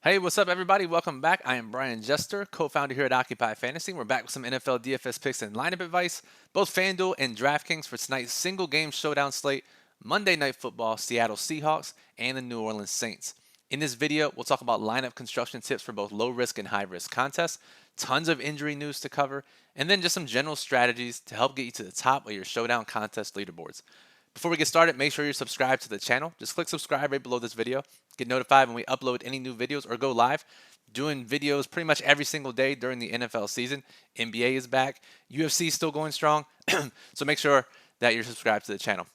Hey, what's up, everybody? Welcome back. I am Brian Jester, co-founder here at Occupy Fantasy. We're back with some NFL DFS picks and lineup advice, both FanDuel and DraftKings for tonight's single game showdown slate, Monday Night Football, Seattle Seahawks, and the New Orleans Saints. In this video, we'll talk about lineup construction tips for both low risk and high risk contests, tons of injury news to cover, and then just some general strategies to help get you to the top of your showdown contest leaderboards. Before we get started, make sure you're subscribed to the channel. Just click subscribe right below this video. Get notified when we upload any new videos or go live. Doing videos pretty much every single day during the NFL season. NBA is back. UFC is still going strong. So make sure that you're subscribed to the channel.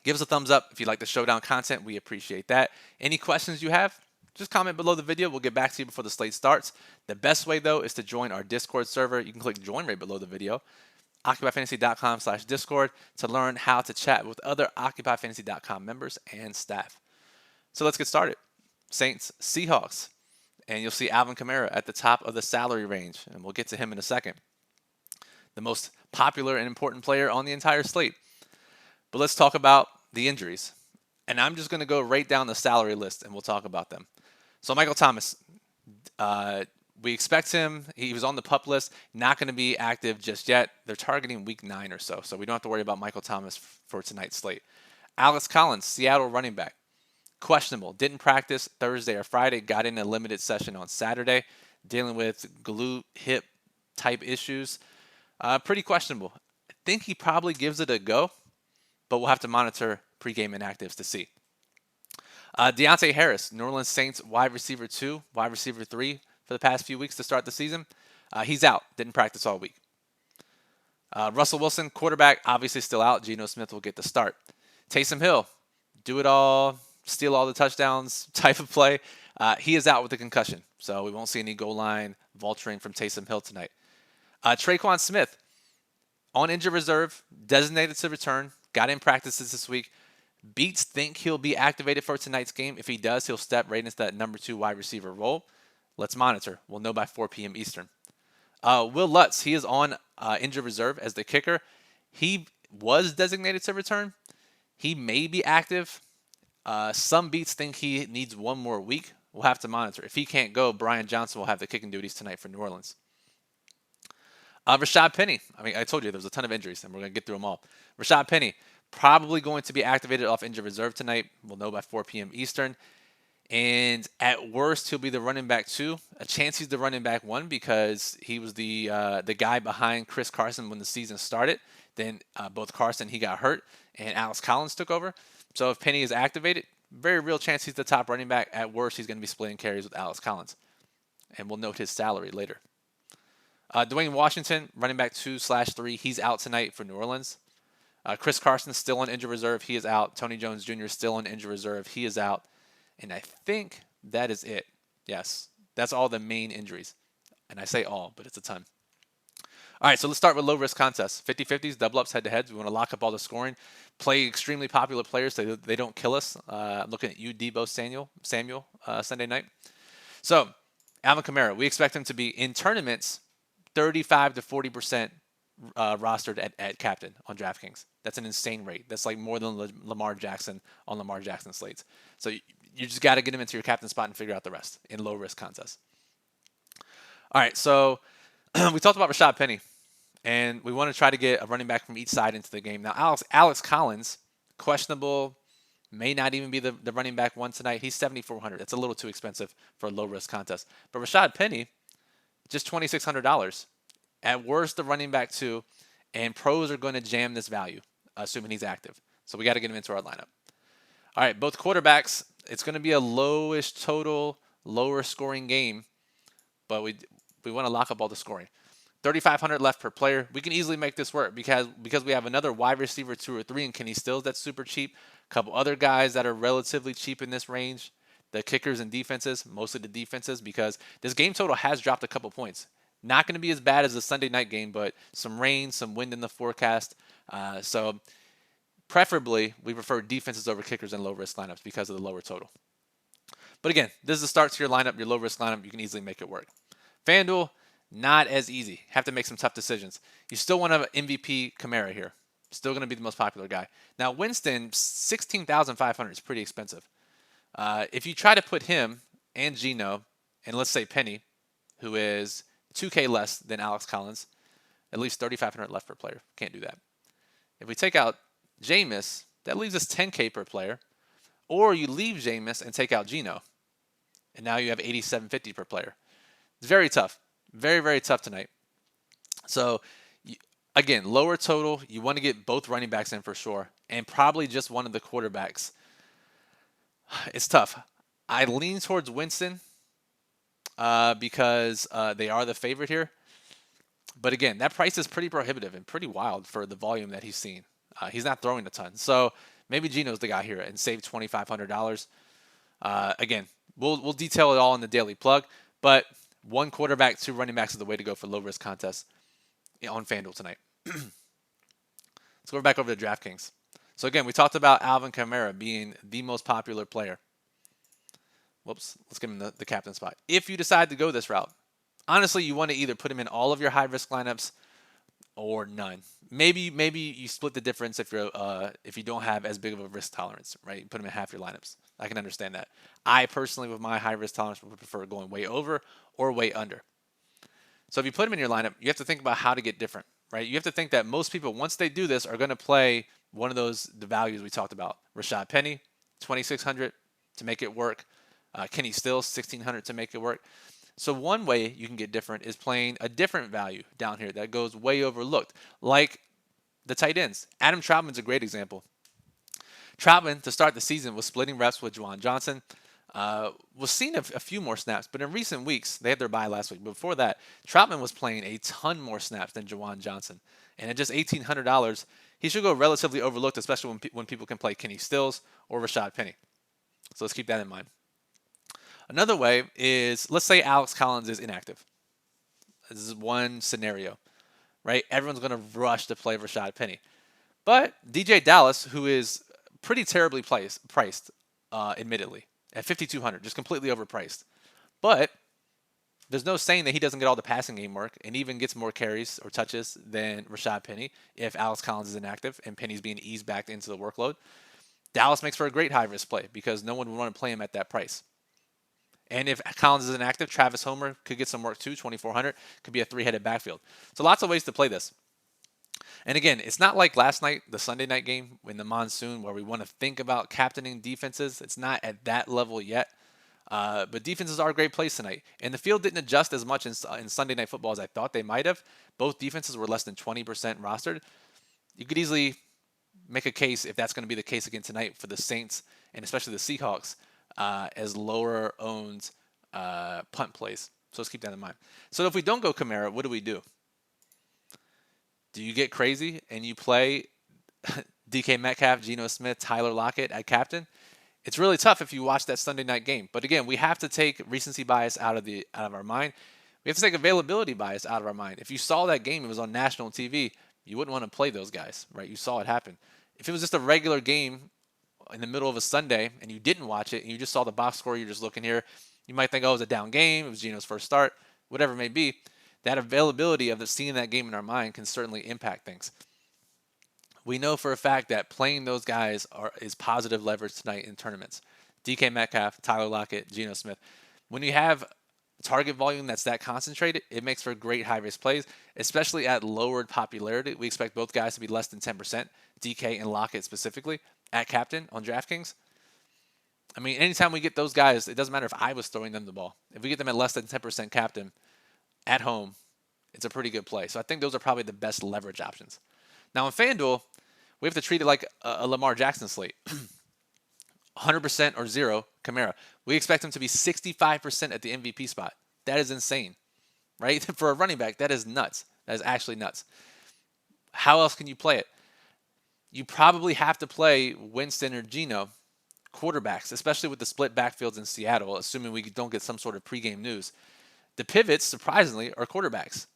Give us a thumbs up if you like the showdown content. We appreciate that. Any questions you have, just comment below the video. We'll get back to you before the slate starts. The best way, though, is to join our Discord server. You can click join right below the video. OccupyFantasy.com/Discord to learn how to chat with other OccupyFantasy.com members and staff. So let's get started. Saints, Seahawks, and you'll see Alvin Kamara at the top of the salary range, and we'll get to him in a second. The most popular and important player on the entire slate. But let's talk about the injuries. And I'm just going to go right down the salary list, and we'll talk about them. So Michael Thomas, we expect him. He was on the PUP list, not going to be active just yet. They're targeting week 9 or so we don't have to worry about Michael Thomas for tonight's slate. Alex Collins, Seattle running back, questionable. Didn't practice Thursday or Friday. Got in a limited session on Saturday, dealing with glute, hip type issues. Pretty questionable. I think he probably gives it a go, but we'll have to monitor pregame inactives to see. Deontay Harris, New Orleans Saints wide receiver 2, wide receiver 3 for the past few weeks to start the season. He's out. Didn't practice all week. Russell Wilson, quarterback, obviously still out. Geno Smith will get the start. Taysom Hill, do it all, steal all the touchdowns type of play. He is out with a concussion, so we won't see any goal line vulturing from Taysom Hill tonight. Traquan Smith, on injured reserve, designated to return, got in practices this week. Beats think he'll be activated for tonight's game. If he does, he'll step right into that number 2 wide receiver role. Let's monitor. We'll know by 4 p.m. Eastern. Will Lutz, he is on injured reserve as the kicker. He was designated to return. He may be active. Some beats think he needs one more week. We'll have to monitor. If he can't go, Brian Johnson will have the kicking duties tonight for New Orleans. Rashad Penny. I told you there was a ton of injuries, and we're going to get through them all. Rashad Penny, probably going to be activated off injured reserve tonight. We'll know by 4 p.m. Eastern. And at worst, he'll be the running back 2. A chance he's the running back 1 because he was the guy behind Chris Carson when the season started. Then both Carson, he got hurt, and Alex Collins took over. So if Penny is activated, very real chance he's the top running back. At worst, he's going to be splitting carries with Alex Collins. And we'll note his salary later. Dwayne Washington, running back 2/3, he's out tonight for New Orleans. Chris Carson still on injured reserve. He is out. Tony Jones Jr. still on injured reserve. He is out. And I think that is it. Yes, that's all the main injuries. And I say all, but it's a ton. All right, so let's start with low-risk contests. 50-50s, double-ups, head-to-heads. We want to lock up all the scoring. Play extremely popular players so they don't kill us. I'm looking at you, Debo Samuel, Sunday night. So, Alvin Kamara, we expect him to be in tournaments 35 to 40% rostered at captain on DraftKings. That's an insane rate. That's like more than Lamar Jackson on Lamar Jackson slates. So you just got to get him into your captain spot and figure out the rest in low-risk contests. All right, so we talked about Rashad Penny, and we want to try to get a running back from each side into the game. Now, Alex Collins, questionable, may not even be the running back 1 tonight. He's $7,400. That's a little too expensive for a low-risk contest. But Rashad Penny, just $2,600. At worst, the running back 2, and pros are going to jam this value, assuming he's active. So we got to get him into our lineup. All right, both quarterbacks, it's going to be a lowish total, lower scoring game, but we want to lock up all the scoring. 3,500 left per player. We can easily make this work because we have another wide receiver 2 or 3 in Kenny Stills that's super cheap. A couple other guys that are relatively cheap in this range. The kickers and defenses, mostly the defenses, because this game total has dropped a couple points. Not going to be as bad as the Sunday night game, but some rain, some wind in the forecast. So preferably, we prefer defenses over kickers in low-risk lineups because of the lower total. But again, this is the start to your lineup, your low-risk lineup. You can easily make it work. FanDuel, not as easy. Have to make some tough decisions. You still want to have MVP Kamara here. Still going to be the most popular guy. Now, Winston, $16,500 is pretty expensive. If you try to put him and Geno, and let's say Penny, who is 2K less than Alex Collins, at least 3,500 left per player. Can't do that. If we take out Jameis, that leaves us 10K per player. Or you leave Jameis and take out Geno, and now you have 8,750 per player. It's very tough. Very, very tough tonight. So, again, lower total. You want to get both running backs in for sure, and probably just one of the quarterbacks. It's tough. I lean towards Winston because they are the favorite here. But again, that price is pretty prohibitive and pretty wild for the volume that he's seen. He's not throwing a ton. So maybe Geno's the guy here and save $2,500. Again, we'll detail it all in the daily plug. But one quarterback, two running backs is the way to go for low-risk contests on FanDuel tonight. Let's go back over to DraftKings. So again, we talked about Alvin Kamara being the most popular player. Whoops, let's give him the captain spot. If you decide to go this route, honestly, you want to either put him in all of your high-risk lineups or none. Maybe you split the difference if you don't have as big of a risk tolerance, right? You put him in half your lineups. I can understand that. I personally, with my high-risk tolerance, would prefer going way over or way under. So if you put him in your lineup, you have to think about how to get different, right? You have to think that most people, once they do this, are going to play one of the values we talked about. Rashad Penny, 2,600 to make it work. Kenny Stills, 1,600 to make it work. So one way you can get different is playing a different value down here that goes way overlooked, like the tight ends. Adam Troutman's a great example. Troutman, to start the season, was splitting reps with Juwan Johnson. Was seeing a few more snaps, but in recent weeks, they had their bye last week. But before that, Troutman was playing a ton more snaps than Juwan Johnson. And at just $1,800, he should go relatively overlooked, especially when people can play Kenny Stills or Rashad Penny. So let's keep that in mind. Another way is, let's say Alex Collins is inactive. This is one scenario, right? Everyone's going to rush to play Rashad Penny. But DJ Dallas, who is pretty terribly priced, admittedly, at $5,200, just completely overpriced. But there's no saying that he doesn't get all the passing game work and even gets more carries or touches than Rashad Penny if Alex Collins is inactive and Penny's being eased back into the workload. Dallas makes for a great high-risk play because no one would want to play him at that price. And if Collins is inactive, Travis Homer could get some work too, 2,400. Could be a three-headed backfield. So lots of ways to play this. And again, it's not like last night, the Sunday night game in the monsoon, where we want to think about captaining defenses. It's not at that level yet. But defenses are a great place tonight. And the field didn't adjust as much in Sunday Night Football as I thought they might have. Both defenses were less than 20% rostered. You could easily make a case, if that's going to be the case again tonight, for the Saints and especially the Seahawks as lower-owned punt plays. So let's keep that in mind. So if we don't go Kamara, what do we do? Do you get crazy and you play DK Metcalf, Geno Smith, Tyler Lockett at captain? It's really tough if you watch that Sunday night game. But again, we have to take recency bias out of our mind. We have to take availability bias out of our mind. If you saw that game, it was on national TV, you wouldn't want to play those guys, right? You saw it happen. If it was just a regular game in the middle of a Sunday and you didn't watch it and you just saw the box score, you're just looking here, you might think, oh, it was a down game, it was Geno's first start, whatever it may be. That availability of seeing that game in our mind can certainly impact things. We know for a fact that playing those guys is positive leverage tonight in tournaments. DK Metcalf, Tyler Lockett, Geno Smith. When you have target volume that's that concentrated, it makes for great high-risk plays, especially at lowered popularity. We expect both guys to be less than 10%, DK and Lockett specifically, at captain on DraftKings. I mean, anytime we get those guys, it doesn't matter if I was throwing them the ball. If we get them at less than 10% captain at home, it's a pretty good play. So I think those are probably the best leverage options. Now in FanDuel, we have to treat it like a Lamar Jackson slate. 100% or zero, Kamara. We expect him to be 65% at the MVP spot. That is insane, right? For a running back, that is nuts. That is actually nuts. How else can you play it? You probably have to play Winston or Geno, quarterbacks, especially with the split backfields in Seattle, assuming we don't get some sort of pregame news. The pivots, surprisingly, are quarterbacks.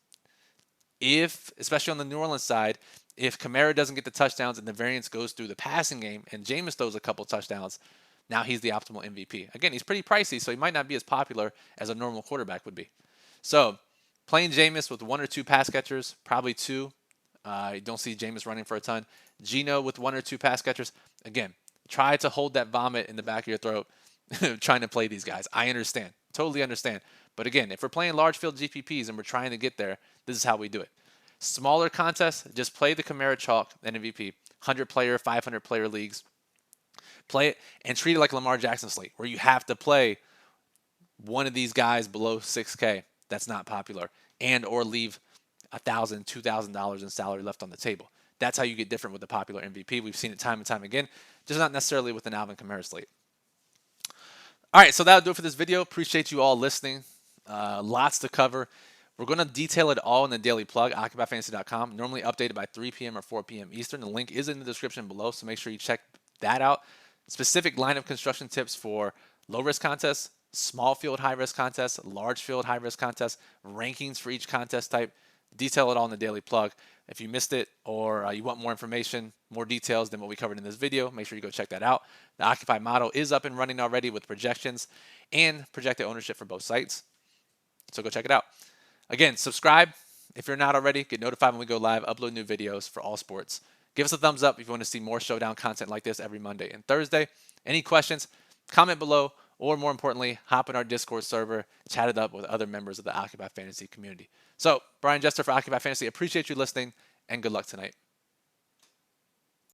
Especially on the New Orleans side, if Kamara doesn't get the touchdowns and the variance goes through the passing game and Jameis throws a couple touchdowns, now he's the optimal MVP. Again, he's pretty pricey, so he might not be as popular as a normal quarterback would be. So playing Jameis with one or two pass catchers, probably two. You don't see Jameis running for a ton. Geno with one or two pass catchers. Again, try to hold that vomit in the back of your throat trying to play these guys. I understand. Totally understand. But again, if we're playing large field GPPs and we're trying to get there, this is how we do it. Smaller contests, just play the Kamara Chalk and MVP. 100 player, 500 player leagues. Play it and treat it like Lamar Jackson slate, where you have to play one of these guys below 6K that's not popular and or leave $1,000, $2,000 in salary left on the table. That's how you get different with the popular MVP. We've seen it time and time again, just not necessarily with an Alvin Kamara slate. All right, so that'll do it for this video. Appreciate you all listening. Lots to cover. We're going to detail it all in the daily plug, OccupyFantasy.com, normally updated by 3 p.m. or 4 p.m. Eastern. The link is in the description below, so make sure you check that out. Specific line of construction tips for low-risk contests, small field high-risk contests, large field high-risk contests, rankings for each contest type. Detail it all in the daily plug. If you missed it or you want more information, more details than what we covered in this video, make sure you go check that out. The Occupy model is up and running already with projections and projected ownership for both sites. So go check it out. Again, subscribe if you're not already. Get notified when we go live, upload new videos for all sports. Give us a thumbs up if you want to see more Showdown content like this every Monday and Thursday. Any questions, comment below, or more importantly, hop in our Discord server, chat it up with other members of the Occupy Fantasy community. So, Brian Jester for Occupy Fantasy. Appreciate you listening, and good luck tonight.